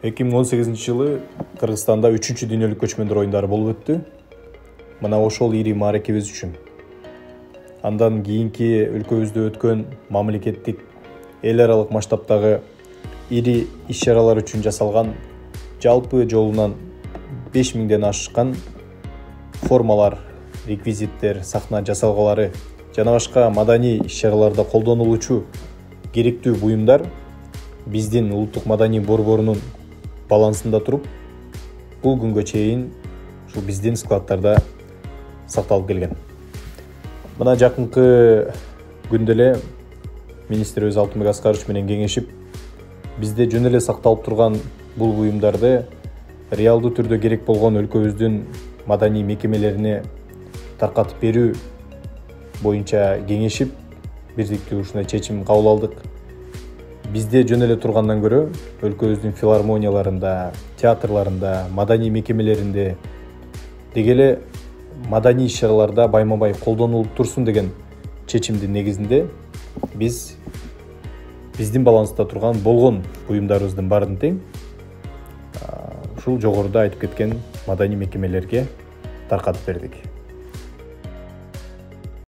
2018 жылы Кыргызстанда 3-дүниелик көчмөндөр оюндары болуп өттү. Мына ошол ири мааракебиз үчүн. Андан кийинки өлкөбүздө өткөн мамлекеттик эл аралык масштабтагы ири иш-чаралар үчүн жасалган жалпы жолунан 5000ден ашкан формалар, реквизиттер, сахна жасалгалары жана башка маданий иш-чараларда колдонулуучу керектүү буюмдар биздин улуттук маданий борборунун балансында туруп, бул күнгө чейин ушул биздин складтарда сакталып келген. Мына жакынкы күндө эле министрибиз Алтынбек Аскарович менен кеңешип, бизде жөн эле сакталып турган бул буюмдарды реалдуу түрдө керек болгон өлкөбүздүн маданий мекемелерине таркатып берүү боюнча кеңешип, бирдиктүү ушундай чечим кабыл алдык. Бизде жөн эле тургандан көрө өлкөбүздүн филармонияларында, театрларында, маданий мекемелеринде деги эле маданий иш-чараларда байма-бай колдонулуп турсун деген чечимдин негизинде биздин баланста турган болгон буюмдарыбыздын баарын тең ушул жогоруда айтып кеткен маданий мекемелерге таркатып бердик.